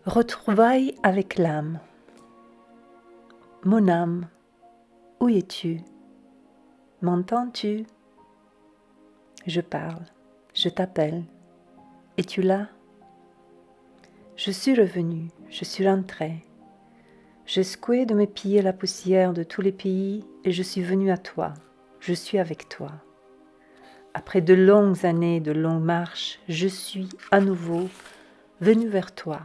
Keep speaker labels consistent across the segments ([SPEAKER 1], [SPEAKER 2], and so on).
[SPEAKER 1] Retrouvailles avec l'âme. Mon âme, où es-tu? M'entends-tu? Je parle, je t'appelle. Es-tu là? Je suis revenu, je suis rentré. J'ai secoué de mes pieds la poussière de tous les pays et je suis venu à toi. Je suis avec toi. Après de longues années, de longues marches, je suis à nouveau venu vers toi.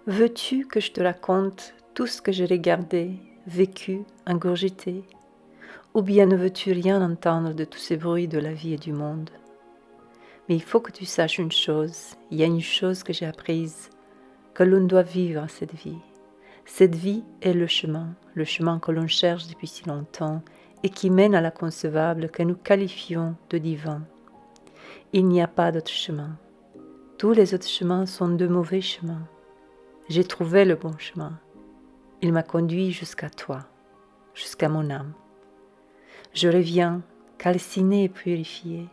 [SPEAKER 1] Veux-tu que je te raconte tout ce que j'ai regardé, vécu, ingurgité? Ou bien ne veux-tu rien entendre de tous ces bruits de la vie et du monde? Mais il faut que tu saches une chose, il y a une chose que j'ai apprise, que l'on doit vivre cette vie. Cette vie est le chemin que l'on cherche depuis si longtemps et qui mène à l'inconcevable que nous qualifions de divin. Il n'y a pas d'autre chemin. Tous les autres chemins sont de mauvais chemins. J'ai trouvé le bon chemin. Il m'a conduit jusqu'à toi, jusqu'à mon âme. Je reviens, calcinée et purifiée.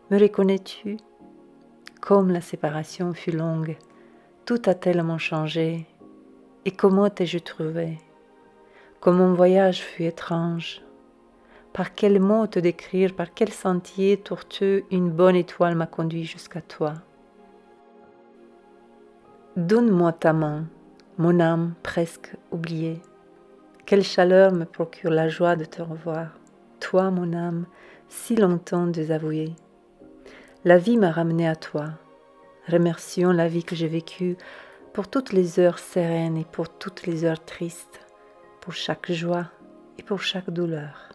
[SPEAKER 1] Me reconnais-tu? Comme la séparation fut longue, tout a tellement changé. Et comment t'ai-je trouvé? Comme mon voyage fut étrange. Par quels mots te décrire, par quel sentier tortueux une bonne étoile m'a conduit jusqu'à toi? Donne-moi ta main, mon âme presque oubliée. Quelle chaleur me procure la joie de te revoir, toi, mon âme, si longtemps désavouée. La vie m'a ramené à toi. Remercions la vie que j'ai vécue pour toutes les heures sereines et pour toutes les heures tristes, pour chaque joie et pour chaque douleur.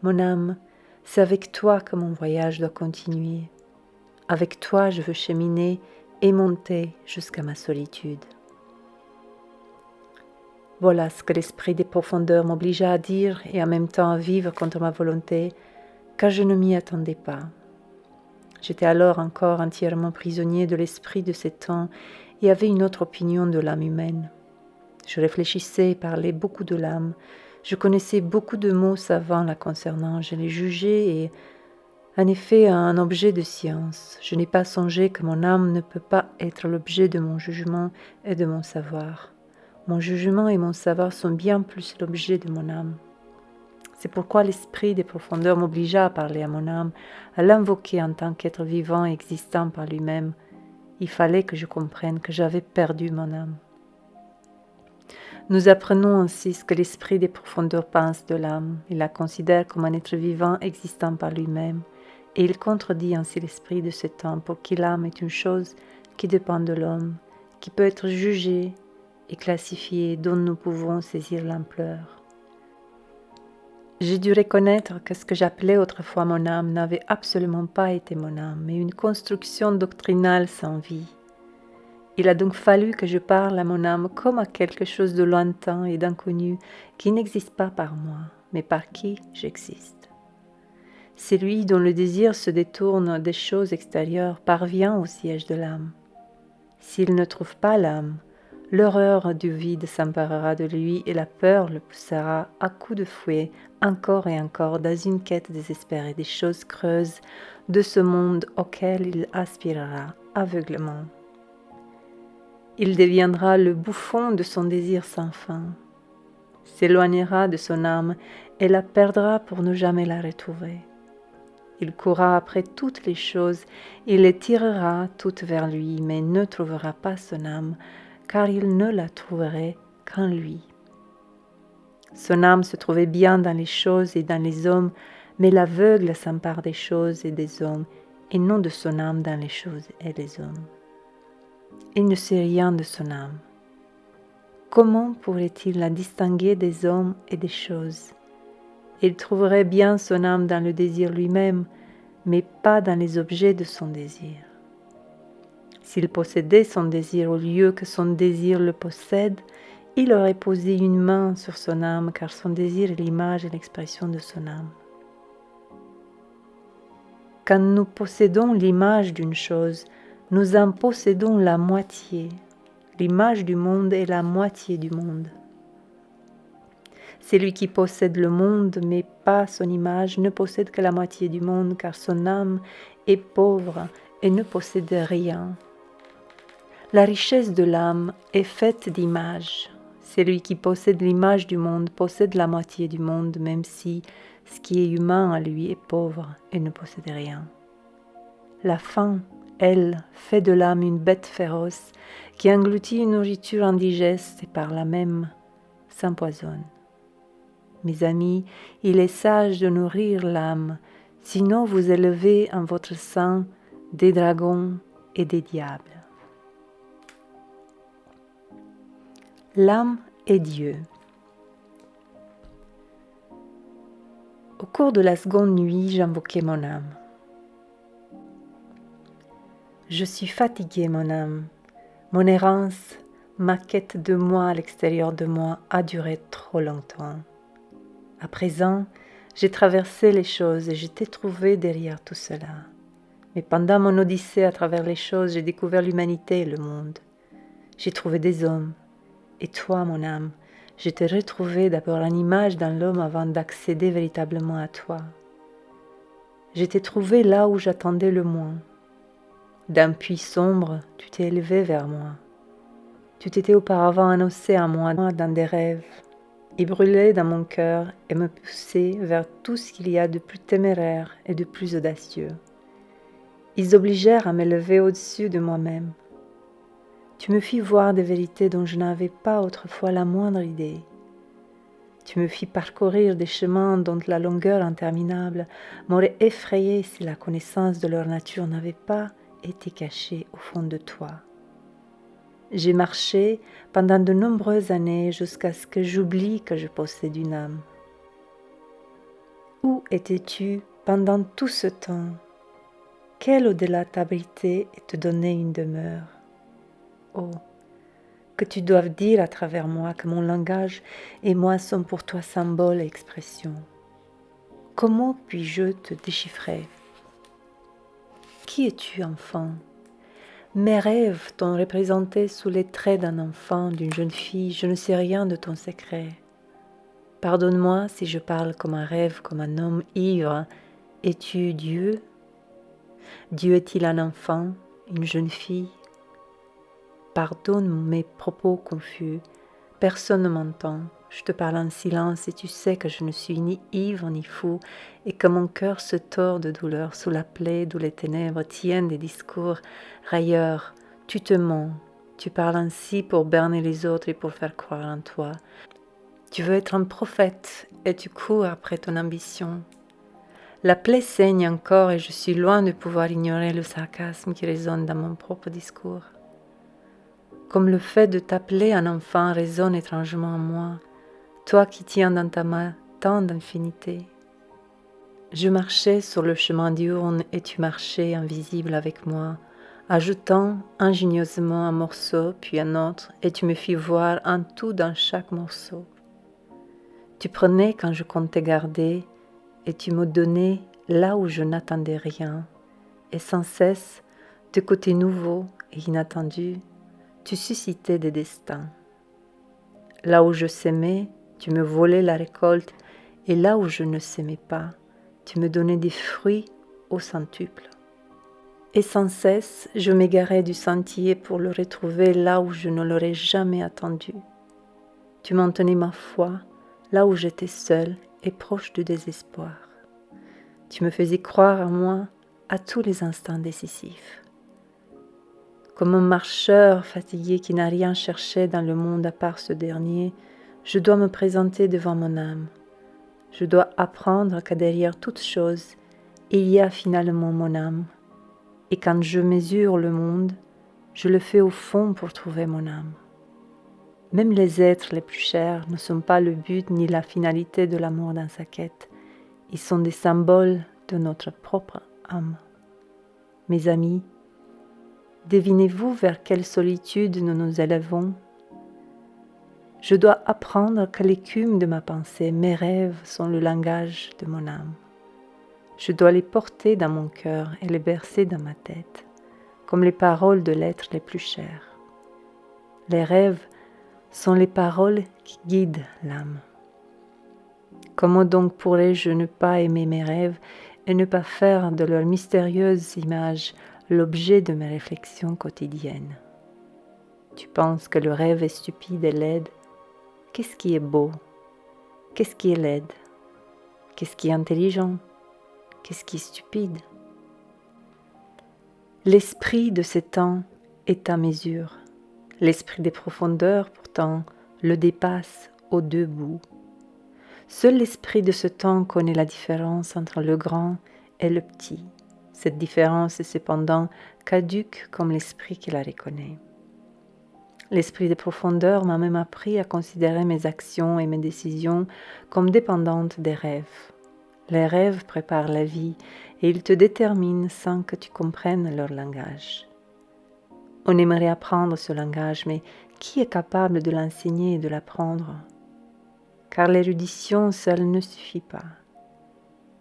[SPEAKER 1] Mon âme, c'est avec toi que mon voyage doit continuer. Avec toi, je veux cheminer et monter jusqu'à ma solitude. Voilà ce que l'esprit des profondeurs m'obligea à dire et en même temps à vivre contre ma volonté, car je ne m'y attendais pas. J'étais alors encore entièrement prisonnier de l'esprit de ces temps et avait une autre opinion de l'âme humaine. Je réfléchissais et parlais beaucoup de l'âme. Je connaissais beaucoup de mots savants la concernant. Je les jugeais et, en effet, un objet de science. Je n'ai pas songé que mon âme ne peut pas être l'objet de mon jugement et de mon savoir. Mon jugement et mon savoir sont bien plus l'objet de mon âme. C'est pourquoi l'esprit des profondeurs m'obligea à parler à mon âme, à l'invoquer en tant qu'être vivant et existant par lui-même. Il fallait que je comprenne que j'avais perdu mon âme. Nous apprenons ainsi ce que l'esprit des profondeurs pense de l'âme. Il la considère comme un être vivant existant par lui-même, et il contredit ainsi l'esprit de ce temps pour qui l'âme est une chose qui dépend de l'homme, qui peut être jugée et classifiée, dont nous pouvons saisir l'ampleur. J'ai dû reconnaître que ce que j'appelais autrefois mon âme n'avait absolument pas été mon âme, mais une construction doctrinale sans vie. Il a donc fallu que je parle à mon âme comme à quelque chose de lointain et d'inconnu qui n'existe pas par moi, mais par qui j'existe. C'est lui dont le désir se détourne des choses extérieures parvient au siège de l'âme. S'il ne trouve pas l'âme, l'horreur du vide s'emparera de lui et la peur le poussera à coups de fouet encore et encore dans une quête désespérée des choses creuses de ce monde auquel il aspirera aveuglément. Il deviendra le bouffon de son désir sans fin, s'éloignera de son âme et la perdra pour ne jamais la retrouver. Il courra après toutes les choses, il les tirera toutes vers lui, mais ne trouvera pas son âme, car il ne la trouverait qu'en lui. Son âme se trouvait bien dans les choses et dans les hommes, mais l'aveugle s'empare des choses et des hommes, et non de son âme dans les choses et les hommes. Il ne sait rien de son âme. Comment pourrait-il la distinguer des hommes et des choses? Il trouverait bien son âme dans le désir lui-même, mais pas dans les objets de son désir. S'il possédait son désir au lieu que son désir le possède, il aurait posé une main sur son âme, car son désir est l'image et l'expression de son âme. Quand nous possédons l'image d'une chose, nous en possédons la moitié. L'image du monde est la moitié du monde. Celui qui possède le monde, mais pas son image, ne possède que la moitié du monde, car son âme est pauvre et ne possède rien. La richesse de l'âme est faite d'images. Celui qui possède l'image du monde possède la moitié du monde, même si ce qui est humain à lui est pauvre et ne possède rien. La faim, elle, fait de l'âme une bête féroce qui engloutit une nourriture indigeste et par là même s'empoisonne. Mes amis, il est sage de nourrir l'âme, sinon vous élevez en votre sein des dragons et des diables. L'âme est Dieu. Au cours de la seconde nuit, j'invoquai mon âme. Je suis fatigué, mon âme. Mon errance, ma quête de moi à l'extérieur de moi a duré trop longtemps. À présent, j'ai traversé les choses et je t'ai trouvé derrière tout cela. Mais pendant mon odyssée à travers les choses, j'ai découvert l'humanité et le monde. J'ai trouvé des hommes. Et toi, mon âme, je t'ai retrouvé d'abord en image dans l'homme avant d'accéder véritablement à toi. Je t'ai trouvé là où j'attendais le moins. D'un puits sombre, tu t'es élevé vers moi. Tu t'étais auparavant annoncé à moi dans des rêves. Il brûlait dans mon cœur et me poussait vers tout ce qu'il y a de plus téméraire et de plus audacieux. Ils obligèrent à m'élever au-dessus de moi-même. Tu me fis voir des vérités dont je n'avais pas autrefois la moindre idée. Tu me fis parcourir des chemins dont la longueur interminable m'aurait effrayé si la connaissance de leur nature n'avait pas été cachée au fond de toi. J'ai marché pendant de nombreuses années jusqu'à ce que j'oublie que je possède une âme. Où étais-tu pendant tout ce temps? Quel au-delà t'abritait et te donnait une demeure? Oh, que tu doives dire à travers moi que mon langage et moi sont pour toi symboles et expressions. Comment puis-je te déchiffrer? Qui es-tu, enfant? Mes rêves t'ont représenté sous les traits d'un enfant, d'une jeune fille, je ne sais rien de ton secret. Pardonne-moi si je parle comme un rêve, comme un homme ivre. Es-tu Dieu? Dieu est-il un enfant, une jeune fille? Pardonne mes propos confus, personne ne m'entend, je te parle en silence et tu sais que je ne suis ni ivre ni fou et que mon cœur se tord de douleur sous la plaie d'où les ténèbres tiennent des discours railleurs. Tu te mens, tu parles ainsi pour berner les autres et pour faire croire en toi. Tu veux être un prophète et tu cours après ton ambition. La plaie saigne encore et je suis loin de pouvoir ignorer le sarcasme qui résonne dans mon propre discours. Comme le fait de t'appeler un enfant résonne étrangement en moi, toi qui tiens dans ta main tant d'infinité. Je marchais sur le chemin diurne et tu marchais invisible avec moi, ajoutant ingénieusement un morceau puis un autre et tu me fis voir un tout dans chaque morceau. Tu prenais quand je comptais garder et tu me donnais là où je n'attendais rien et sans cesse, de côtés nouveaux et inattendus, tu suscitais des destins. Là où je s'aimais, tu me volais la récolte, et là où je ne s'aimais pas, tu me donnais des fruits au centuple. Et sans cesse, je m'égarais du sentier pour le retrouver là où je ne l'aurais jamais attendu. Tu maintenais ma foi là où j'étais seule et proche du désespoir. Tu me faisais croire à moi à tous les instants décisifs. Comme un marcheur fatigué qui n'a rien cherché dans le monde à part ce dernier, je dois me présenter devant mon âme. Je dois apprendre que derrière toute chose, il y a finalement mon âme. Et quand je mesure le monde, je le fais au fond pour trouver mon âme. Même les êtres les plus chers ne sont pas le but ni la finalité de l'amour dans sa quête. Ils sont des symboles de notre propre âme. Mes amis, devinez-vous vers quelle solitude nous nous élevons? Je dois apprendre que l'écume de ma pensée, mes rêves sont le langage de mon âme. Je dois les porter dans mon cœur et les bercer dans ma tête, comme les paroles de l'être les plus chers. Les rêves sont les paroles qui guident l'âme. Comment donc pourrais-je ne pas aimer mes rêves et ne pas faire de leurs mystérieuses images l'objet de mes réflexions quotidiennes? tu penses que le rêve est stupide et laid, qu'est-ce qui est beau? Qu'est-ce qui est laid? Qu'est-ce qui est intelligent? Qu'est-ce qui est stupide? L'esprit de ces temps est à mesure. L'esprit des profondeurs, pourtant, le dépasse aux deux bouts. Seul l'esprit de ce temps connaît la différence entre le grand et le petit. Cette différence est cependant caduque comme l'esprit qui la reconnaît. L'esprit des profondeurs m'a même appris à considérer mes actions et mes décisions comme dépendantes des rêves. Les rêves préparent la vie et ils te déterminent sans que tu comprennes leur langage. On aimerait apprendre ce langage, mais qui est capable de l'enseigner et de l'apprendre? Car l'érudition seule ne suffit pas.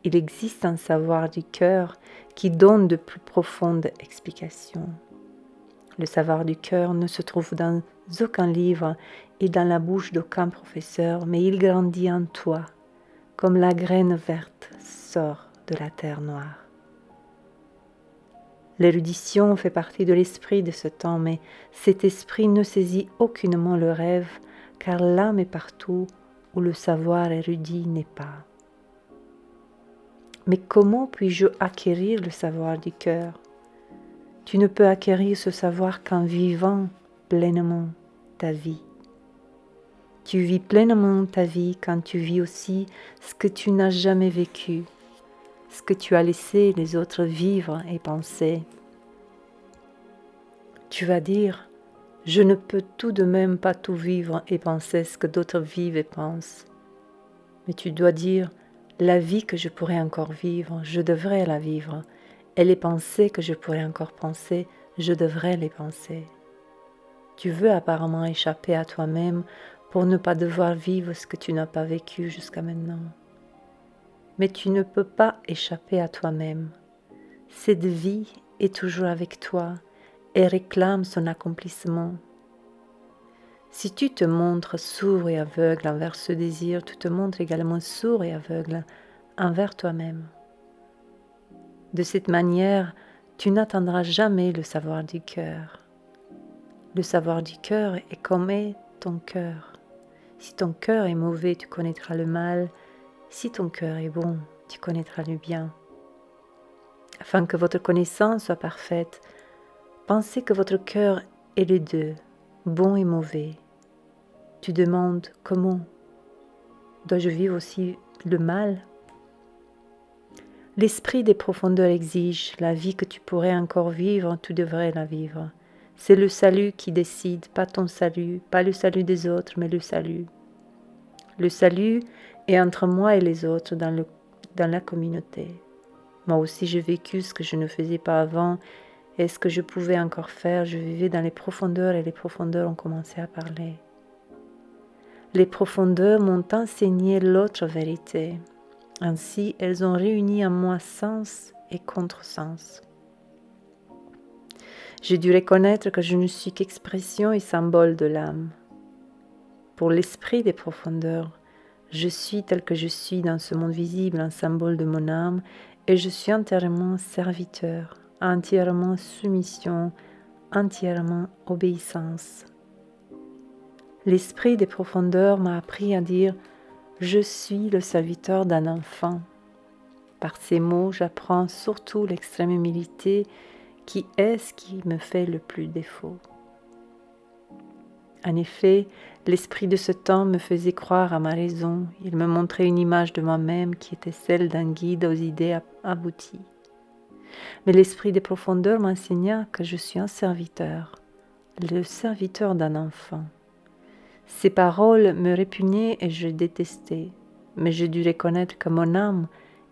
[SPEAKER 1] Il existe un savoir du cœur qui donne de plus profondes explications. Le savoir du cœur ne se trouve dans aucun livre et dans la bouche d'aucun professeur, mais il grandit en toi, comme la graine verte sort de la terre noire. L'érudition fait partie de l'esprit de ce temps, mais cet esprit ne saisit aucunement le rêve, car l'âme est partout où le savoir érudit n'est pas. Mais comment puis-je acquérir le savoir du cœur? Tu ne peux acquérir ce savoir qu'en vivant pleinement ta vie. Tu vis pleinement ta vie quand tu vis aussi ce que tu n'as jamais vécu, ce que tu as laissé les autres vivre et penser. Tu vas dire, je ne peux tout de même pas tout vivre et penser ce que d'autres vivent et pensent. Mais tu dois dire, la vie que je pourrais encore vivre, je devrais la vivre, et les pensées que je pourrais encore penser, je devrais les penser. Tu veux apparemment échapper à toi-même pour ne pas devoir vivre ce que tu n'as pas vécu jusqu'à maintenant. Mais tu ne peux pas échapper à toi-même. Cette vie est toujours avec toi et réclame son accomplissement. Si tu te montres sourd et aveugle envers ce désir, tu te montres également sourd et aveugle envers toi-même. De cette manière, tu n'atteindras jamais le savoir du cœur. Le savoir du cœur est comme est ton cœur. Si ton cœur est mauvais, tu connaîtras le mal. Si ton cœur est bon, tu connaîtras le bien. Afin que votre connaissance soit parfaite, pensez que votre cœur est les deux, bon et mauvais. Tu demandes comment? Dois-je vivre aussi le mal? L'esprit des profondeurs exige la vie que tu pourrais encore vivre, tu devrais la vivre. C'est le salut qui décide, pas ton salut, pas le salut des autres, mais le salut. Le salut est entre moi et les autres dans la communauté. Moi aussi j'ai vécu ce que je ne faisais pas avant et ce que je pouvais encore faire. Je vivais dans les profondeurs et les profondeurs ont commencé à parler. Les profondeurs m'ont enseigné l'autre vérité. Ainsi, elles ont réuni en moi sens et contresens. J'ai dû reconnaître que je ne suis qu'expression et symbole de l'âme. Pour l'esprit des profondeurs, je suis tel que je suis dans ce monde visible, un symbole de mon âme, et je suis entièrement serviteur, entièrement soumission, entièrement obéissance. L'esprit des profondeurs m'a appris à dire « Je suis le serviteur d'un enfant ». Par ces mots, j'apprends surtout l'extrême humilité qui est ce qui me fait le plus défaut. En effet, l'esprit de ce temps me faisait croire à ma raison. Il me montrait une image de moi-même qui était celle d'un guide aux idées abouties. Mais l'esprit des profondeurs m'enseigna que je suis un serviteur, le serviteur d'un enfant. Ces paroles me répugnaient et je détestais, mais j'ai dû reconnaître que mon âme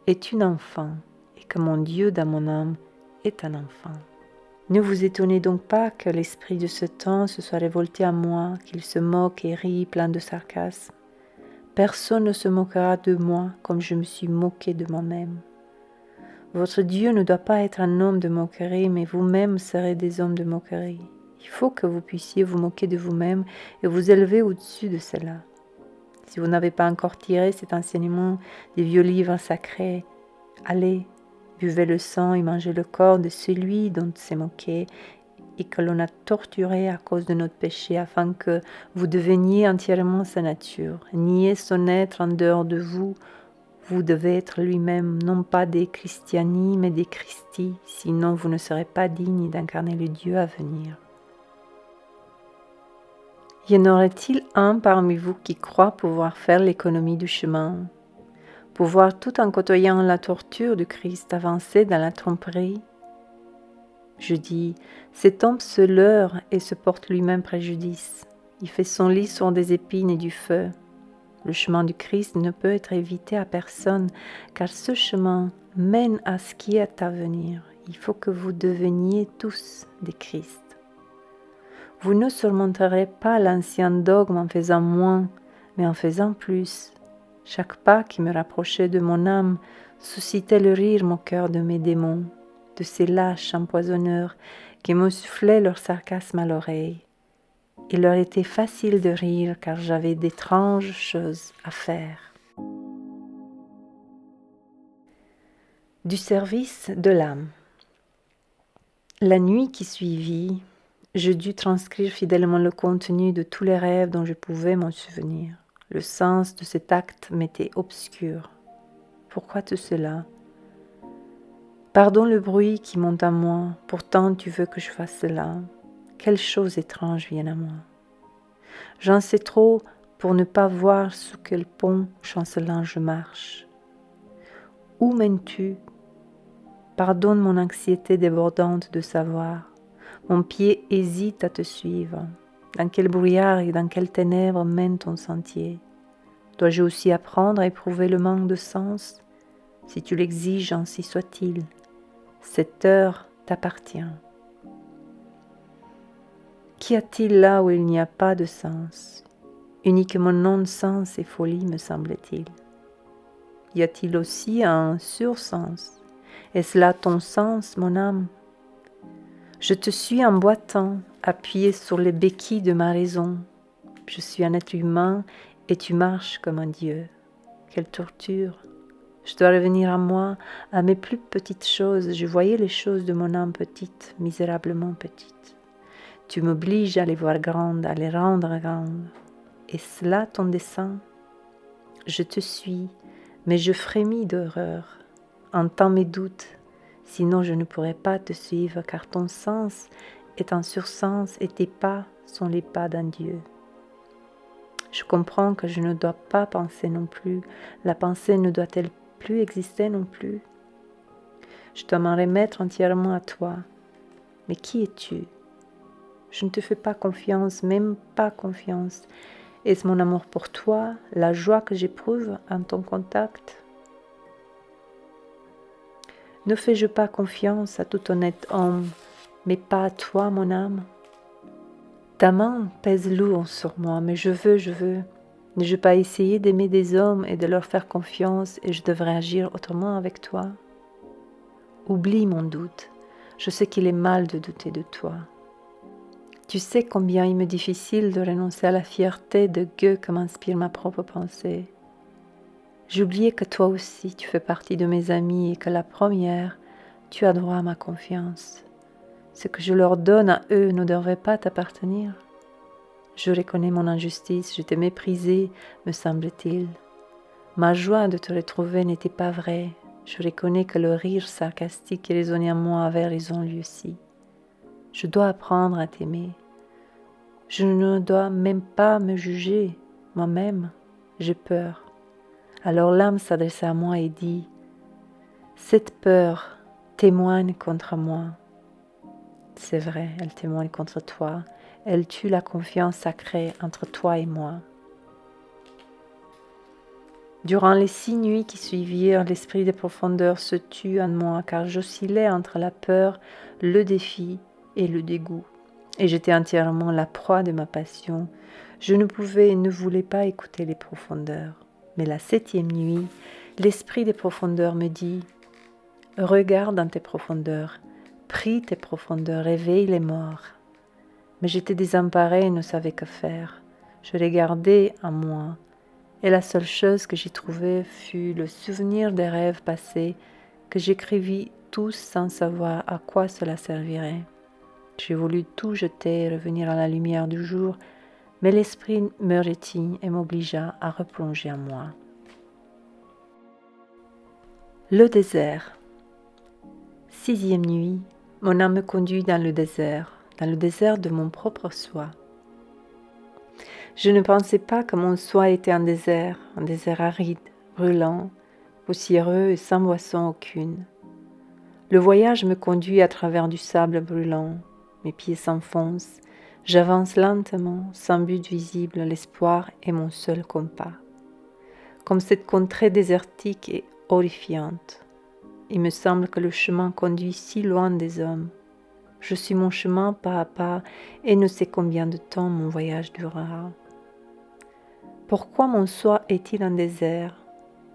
[SPEAKER 1] est une enfant et que mon Dieu dans mon âme est un enfant. Ne vous étonnez donc pas que l'esprit de ce temps se soit révolté à moi, qu'il se moque et rit plein de sarcasme. Personne ne se moquera de moi comme je me suis moqué de moi-même. Votre Dieu ne doit pas être un homme de moquerie, mais vous-même serez des hommes de moquerie. Il faut que vous puissiez vous moquer de vous-même et vous élever au-dessus de cela. Si vous n'avez pas encore tiré cet enseignement des vieux livres sacrés, allez, buvez le sang et mangez le corps de celui dont s'est moqué et que l'on a torturé à cause de notre péché afin que vous deveniez entièrement sa nature. Niez son être en dehors de vous. Vous devez être lui-même, non pas des Christiani, mais des Christi, sinon vous ne serez pas digne d'incarner le Dieu à venir. Y en aurait-il un parmi vous qui croit pouvoir faire l'économie du chemin, pouvoir tout en côtoyant la torture du Christ avancer dans la tromperie? Je dis, cet homme se leurre et se porte lui-même préjudice. Il fait son lit sur des épines et du feu. Le chemin du Christ ne peut être évité à personne, car ce chemin mène à ce qui est à venir. Il faut que vous deveniez tous des Christ. Vous ne surmonterez pas l'ancien dogme en faisant moins, mais en faisant plus. Chaque pas qui me rapprochait de mon âme suscitait le rire moqueur de mes démons, de ces lâches empoisonneurs qui me soufflaient leur sarcasme à l'oreille. Il leur était facile de rire car j'avais d'étranges choses à faire. Du service de l'âme. La nuit qui suivit, je dus transcrire fidèlement le contenu de tous les rêves dont je pouvais m'en souvenir. Le sens de cet acte m'était obscur. Pourquoi tout cela? Pardonne le bruit qui monte à moi, pourtant tu veux que je fasse cela. Quelle chose étrange vient à moi. J'en sais trop pour ne pas voir sous quel pont chancelant je marche. Où mènes-tu? Pardonne mon anxiété débordante de savoir. Mon pied hésite à te suivre. Dans quel brouillard et dans quelles ténèbres mène ton sentier? Dois-je aussi apprendre à éprouver le manque de sens? Si tu l'exiges, ainsi soit-il. Cette heure t'appartient. Qu'y a-t-il là où il n'y a pas de sens? Uniquement non-sens et folie, me semble-t-il. Y a-t-il aussi un sursens? Est-ce là ton sens, mon âme? Je te suis en boitant, appuyé sur les béquilles de ma raison. Je suis un être humain et tu marches comme un dieu. Quelle torture! Je dois revenir à moi, à mes plus petites choses. Je voyais les choses de mon âme petite, misérablement petite. Tu m'obliges à les voir grandes, à les rendre grandes. Est-ce là ton dessein? Je te suis, mais je frémis d'horreur. Entends mes doutes, sinon je ne pourrais pas te suivre, car ton sens est un sursens et tes pas sont les pas d'un Dieu. Je comprends que je ne dois pas penser non plus. La pensée ne doit-elle plus exister non plus? Je dois m'en remettre entièrement à toi. Mais qui es-tu? Je ne te fais pas confiance, même pas confiance. Est-ce mon amour pour toi, la joie que j'éprouve en ton contact? Ne fais-je pas confiance à tout honnête homme, mais pas à toi, mon âme? Ta main pèse lourd sur moi, mais je veux. N'ai-je pas essayé d'aimer des hommes et de leur faire confiance et je devrais agir autrement avec toi? Oublie mon doute, je sais qu'il est mal de douter de toi. Tu sais combien il m'est difficile de renoncer à la fierté de gueux que m'inspire ma propre pensée. J'oubliais que toi aussi tu fais partie de mes amis et que la première, tu as droit à ma confiance. Ce que je leur donne à eux ne devrait pas t'appartenir. Je reconnais mon injustice, je t'ai méprisé, me semble-t-il. Ma joie de te retrouver n'était pas vraie. Je reconnais que le rire sarcastique qui résonnait en moi avait raison lui aussi. Je dois apprendre à t'aimer. Je ne dois même pas me juger, moi-même. J'ai peur. Alors l'âme s'adressa à moi et dit, « Cette peur témoigne contre moi. » C'est vrai, elle témoigne contre toi. Elle tue la confiance sacrée entre toi et moi. Durant les 6 nuits qui suivirent, l'esprit des profondeurs se tut en moi, car j'oscillais entre la peur, le défi et le dégoût. Et j'étais entièrement la proie de ma passion. Je ne pouvais et ne voulais pas écouter les profondeurs. Mais la 7e nuit, l'esprit des profondeurs me dit, « Regarde dans tes profondeurs, prie tes profondeurs, réveille les morts. » Mais j'étais désemparée et ne savais que faire. Je regardais en moi, et la seule chose que j'y trouvais fut le souvenir des rêves passés que j'écrivis tous sans savoir à quoi cela servirait. J'ai voulu tout jeter et revenir à la lumière du jour, mais l'esprit me retint et m'obligea à replonger en moi. Le désert. 6e nuit, mon âme me conduit dans le désert de mon propre soi. Je ne pensais pas que mon soi était un désert aride, brûlant, poussiéreux et sans boisson aucune. Le voyage me conduit à travers du sable brûlant, mes pieds s'enfoncent, j'avance lentement, sans but visible, l'espoir est mon seul compas. Comme cette contrée désertique et horrifiante, il me semble que le chemin conduit si loin des hommes. Je suis mon chemin pas à pas et ne sais combien de temps mon voyage durera. Pourquoi mon soi est-il un désert?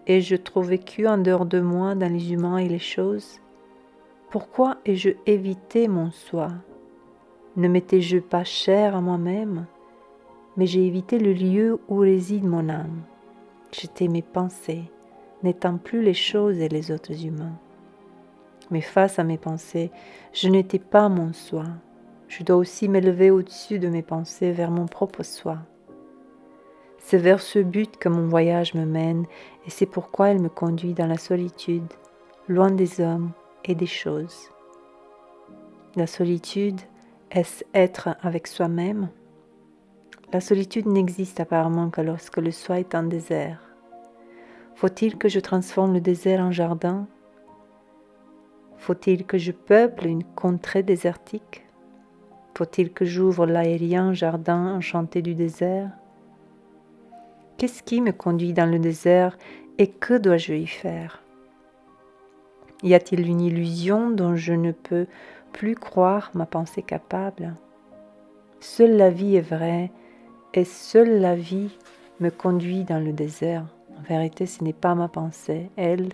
[SPEAKER 1] Ai-je trop vécu en dehors de moi dans les humains et les choses? Pourquoi ai-je évité mon soi? Ne m'étais-je pas cher à moi-même? Mais j'ai évité le lieu où réside mon âme. J'étais mes pensées, n'étant plus les choses et les autres humains. Mais face à mes pensées, je n'étais pas mon soi. Je dois aussi m'élever au-dessus de mes pensées vers mon propre soi. C'est vers ce but que mon voyage me mène et c'est pourquoi il me conduit dans la solitude, loin des hommes et des choses. La solitude, est-ce être avec soi-même? La solitude n'existe apparemment que lorsque le soi est un désert. Faut-il que je transforme le désert en jardin? Faut-il que je peuple une contrée désertique? Faut-il que j'ouvre l'aérien jardin enchanté du désert? Qu'est-ce qui me conduit dans le désert et que dois-je y faire? Y a-t-il une illusion dont je ne peux plus croire ma pensée capable? Seule la vie est vraie et seule la vie me conduit dans le désert. En vérité, ce n'est pas ma pensée, elle,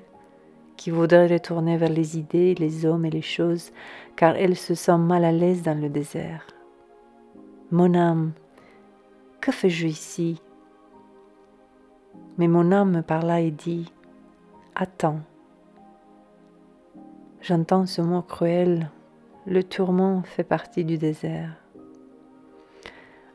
[SPEAKER 1] qui voudrait retourner vers les idées, les hommes et les choses, car elle se sent mal à l'aise dans le désert. Mon âme, que fais-je ici? Mais mon âme me parla et dit, « Attends. » J'entends ce mot cruel, le tourment fait partie du désert.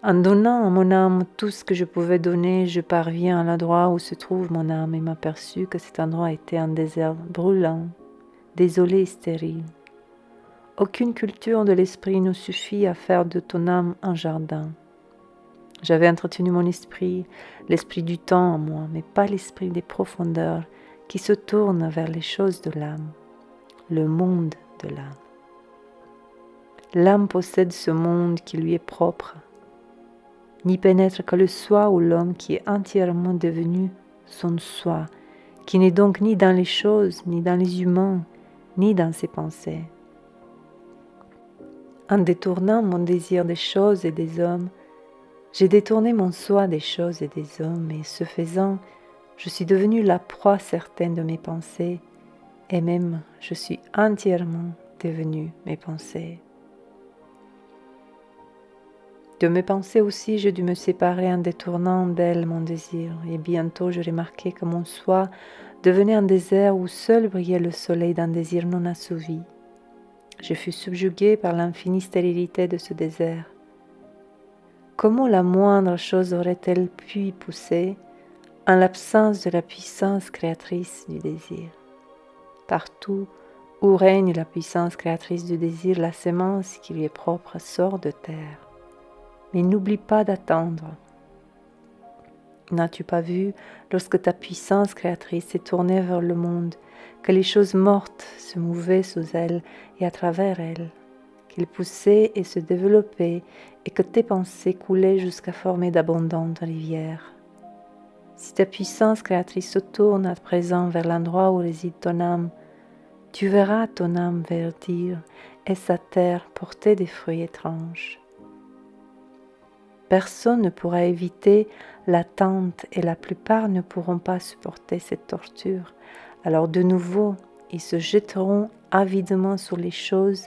[SPEAKER 1] En donnant à mon âme tout ce que je pouvais donner, je parviens à l'endroit où se trouve mon âme et m'aperçus que cet endroit était un désert brûlant, désolé et stérile. Aucune culture de l'esprit ne suffit à faire de ton âme un jardin. J'avais entretenu mon esprit, l'esprit du temps en moi, mais pas l'esprit des profondeurs qui se tourne vers les choses de l'âme, le monde de l'âme. L'âme possède ce monde qui lui est propre, n'y pénètre que le soi ou l'homme qui est entièrement devenu son soi, qui n'est donc ni dans les choses, ni dans les humains, ni dans ses pensées. En détournant mon désir des choses et des hommes, j'ai détourné mon soi des choses et des hommes, et ce faisant, je suis devenue la proie certaine de mes pensées, et même je suis entièrement devenue mes pensées. De mes pensées aussi, j'ai dû me séparer en détournant d'elles mon désir, et bientôt je remarquai que mon soi devenait un désert où seul brillait le soleil d'un désir non assouvi. Je fus subjuguée par l'infinie stérilité de ce désert. Comment la moindre chose aurait-elle pu y pousser en l'absence de la puissance créatrice du désir? Partout où règne la puissance créatrice du désir, la sémence qui lui est propre sort de terre. Mais n'oublie pas d'attendre. N'as-tu pas vu, lorsque ta puissance créatrice s'est tournée vers le monde, que les choses mortes se mouvaient sous elle et à travers elle, qu'ils poussaient et se développaient, et que tes pensées coulaient jusqu'à former d'abondantes rivières? Si ta puissance créatrice se tourne à présent vers l'endroit où réside ton âme, tu verras ton âme verdir et sa terre porter des fruits étranges. Personne ne pourra éviter l'attente et la plupart ne pourront pas supporter cette torture. Alors de nouveau, ils se jetteront avidement sur les choses,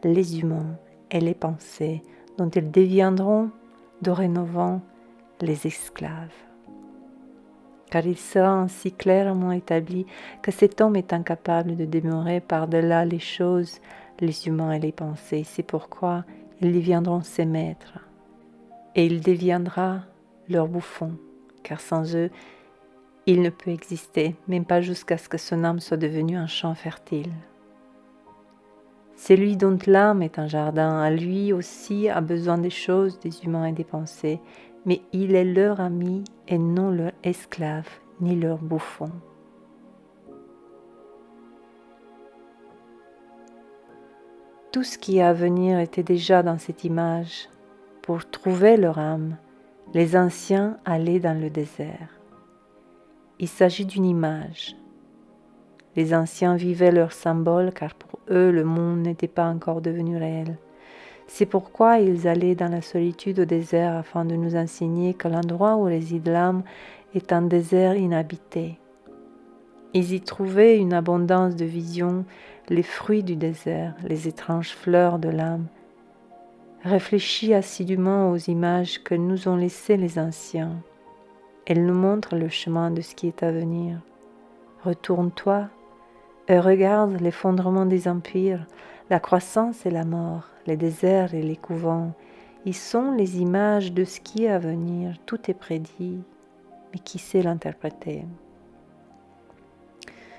[SPEAKER 1] les humains et les pensées dont ils deviendront dorénavant les esclaves. Car il sera ainsi clairement établi que cet homme est incapable de demeurer par-delà les choses, les humains et les pensées. C'est pourquoi ils deviendront ses maîtres, et il deviendra leur bouffon, car sans eux, il ne peut exister, même pas jusqu'à ce que son âme soit devenue un champ fertile. C'est lui dont l'âme est un jardin, à lui aussi a besoin des choses, des humains et des pensées, mais il est leur ami et non leur esclave, ni leur bouffon. Tout ce qui est à venir était déjà dans cette image. Pour trouver leur âme, les anciens allaient dans le désert. Il s'agit d'une image. Les anciens vivaient leur symbole car pour eux le monde n'était pas encore devenu réel. C'est pourquoi ils allaient dans la solitude au désert afin de nous enseigner que l'endroit où réside l'âme est un désert inhabité. Ils y trouvaient une abondance de visions, les fruits du désert, les étranges fleurs de l'âme. Réfléchis assidûment aux images que nous ont laissées les anciens. Elles nous montrent le chemin de ce qui est à venir. Retourne-toi et regarde l'effondrement des empires, la croissance et la mort, les déserts et les couvents. Ils sont les images de ce qui est à venir. Tout est prédit, mais qui sait l'interpréter?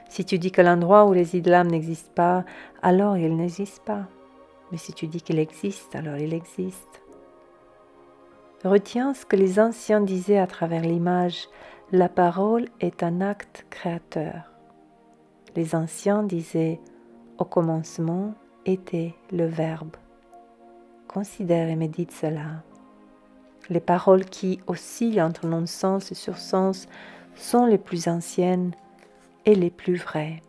[SPEAKER 1] Si tu dis que l'endroit où réside l'âme n'existe pas, alors il n'existe pas. Mais si tu dis qu'il existe, alors il existe. Retiens ce que les anciens disaient à travers l'image. La parole est un acte créateur. Les anciens disaient « Au commencement était le Verbe ». Considère et médite cela. Les paroles qui oscillent entre non-sens et sur-sens sont les plus anciennes et les plus vraies.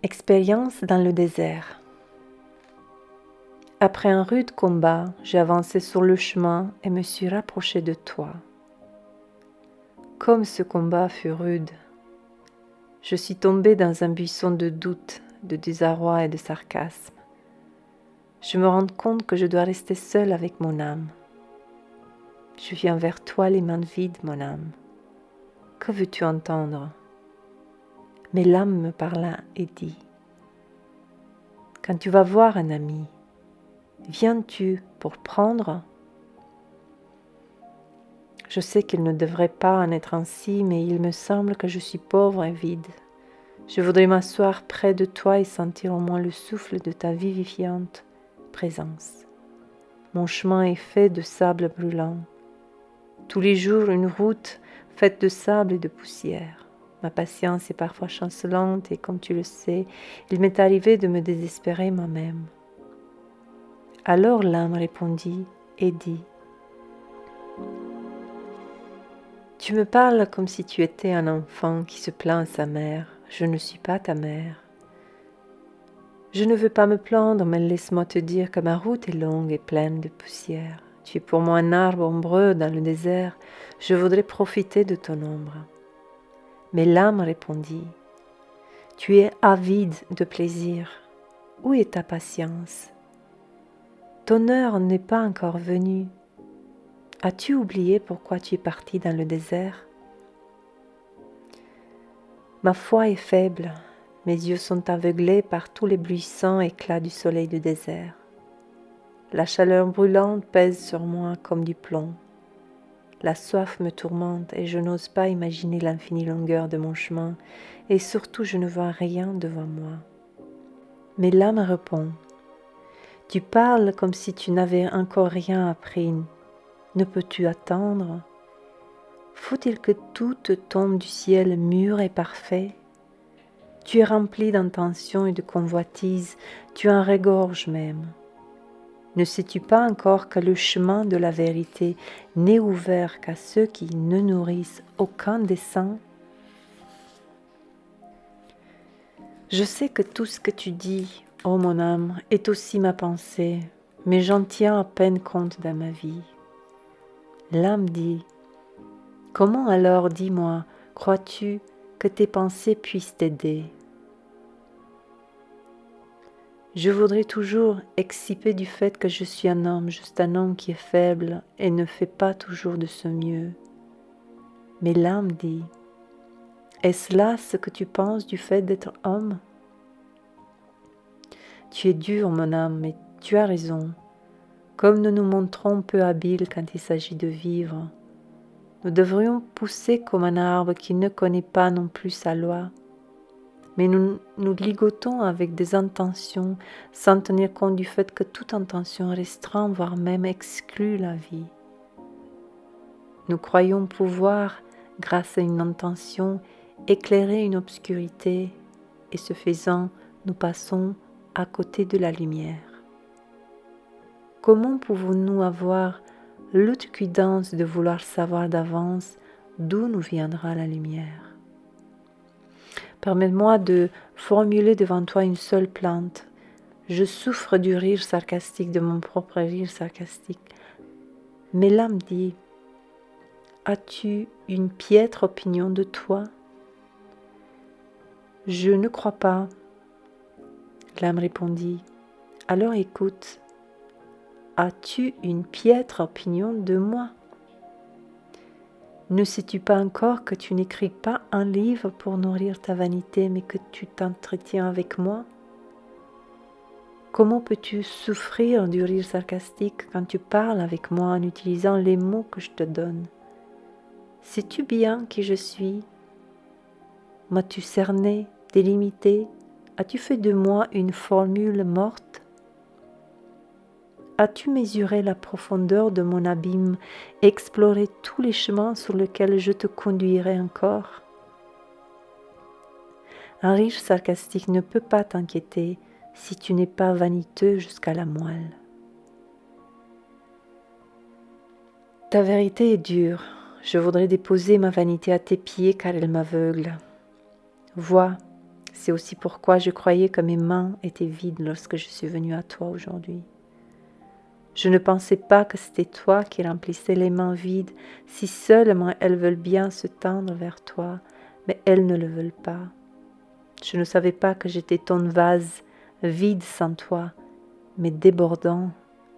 [SPEAKER 1] Expérience dans le désert. Après un rude combat, j'ai avancé sur le chemin et me suis rapproché de toi. Comme ce combat fut rude, je suis tombé dans un buisson de doute, de désarroi et de sarcasme. Je me rends compte que je dois rester seule avec mon âme. Je viens vers toi les mains vides, mon âme. Que veux-tu entendre? Mais l'âme me parla et dit, quand tu vas voir un ami, viens-tu pour prendre? Je sais qu'il ne devrait pas en être ainsi, mais il me semble que je suis pauvre et vide. Je voudrais m'asseoir près de toi et sentir au moins le souffle de ta vivifiante présence. Mon chemin est fait de sable brûlant. Tous les jours, une route faite de sable et de poussière. Ma patience est parfois chancelante et comme tu le sais, il m'est arrivé de me désespérer moi-même. Alors l'âme répondit et dit, « Tu me parles comme si tu étais un enfant qui se plaint à sa mère. Je ne suis pas ta mère. Je ne veux pas me plaindre, mais laisse-moi te dire que ma route est longue et pleine de poussière. Tu es pour moi un arbre ombreux dans le désert. Je voudrais profiter de ton ombre. » Mais l'âme répondit, « Tu es avide de plaisir. Où est ta patience? Ton heure n'est pas encore venue. As-tu oublié pourquoi tu es parti dans le désert? Ma foi est faible, mes yeux sont aveuglés par tous les bruissants éclats du soleil du désert. La chaleur brûlante pèse sur moi comme du plomb. La soif me tourmente et je n'ose pas imaginer l'infinie longueur de mon chemin et surtout je ne vois rien devant moi. Mais l'âme répond, « Tu parles comme si tu n'avais encore rien appris. Ne peux-tu attendre? Faut-il que tout te tombe du ciel mûr et parfait? Tu es rempli d'intentions et de convoitises, tu en régorges même. Ne sais-tu pas encore que le chemin de la vérité n'est ouvert qu'à ceux qui ne nourrissent aucun dessein? Je sais que tout ce que tu dis, ô mon âme, est aussi ma pensée, mais j'en tiens à peine compte dans ma vie. L'âme dit, « Comment alors, dis-moi, crois-tu que tes pensées puissent t'aider? » Je voudrais toujours exciper du fait que je suis un homme, juste un homme qui est faible et ne fait pas toujours de son mieux. Mais l'âme dit, « Est-ce là ce que tu penses du fait d'être homme? Tu es dur, mon âme, mais tu as raison. Comme nous nous montrons peu habiles quand il s'agit de vivre, nous devrions pousser comme un arbre qui ne connaît pas non plus sa loi. Mais nous nous ligotons avec des intentions sans tenir compte du fait que toute intention restreint, voire même exclut la vie. Nous croyons pouvoir, grâce à une intention, éclairer une obscurité, et ce faisant, nous passons à côté de la lumière. Comment pouvons-nous avoir l'outrecuidance de vouloir savoir d'avance d'où nous viendra la lumière? Permets-moi de formuler devant toi une seule plainte. Je souffre du rire sarcastique, de mon propre rire sarcastique. Mais l'âme dit, as-tu une piètre opinion de toi? Je ne crois pas. L'âme répondit, alors écoute, as-tu une piètre opinion de moi? Ne sais-tu pas encore que tu n'écris pas un livre pour nourrir ta vanité, mais que tu t'entretiens avec moi? Comment peux-tu souffrir du rire sarcastique quand tu parles avec moi en utilisant les mots que je te donne? Sais-tu bien qui je suis? M'as-tu cerné, délimité? As-tu fait de moi une formule morte? As-tu mesuré la profondeur de mon abîme, exploré tous les chemins sur lesquels je te conduirai encore? Un rire sarcastique ne peut pas t'inquiéter si tu n'es pas vaniteux jusqu'à la moelle. Ta vérité est dure. Je voudrais déposer ma vanité à tes pieds car elle m'aveugle. Vois, c'est aussi pourquoi je croyais que mes mains étaient vides lorsque je suis venue à toi aujourd'hui. Je ne pensais pas que c'était toi qui remplissais les mains vides, si seulement elles veulent bien se tendre vers toi, mais elles ne le veulent pas. Je ne savais pas que j'étais ton vase, vide sans toi, mais débordant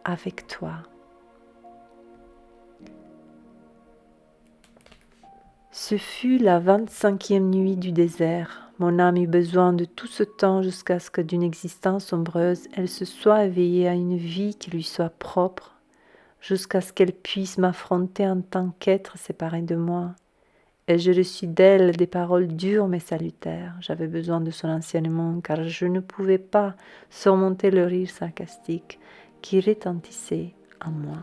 [SPEAKER 1] avec toi. Ce fut la 25e nuit du désert. Mon âme eut besoin de tout ce temps jusqu'à ce que d'une existence sombreuse, elle se soit éveillée à une vie qui lui soit propre, jusqu'à ce qu'elle puisse m'affronter en tant qu'être séparé de moi. Et je reçus d'elle des paroles dures mais salutaires. J'avais besoin de son enseignement car je ne pouvais pas surmonter le rire sarcastique qui retentissait en moi.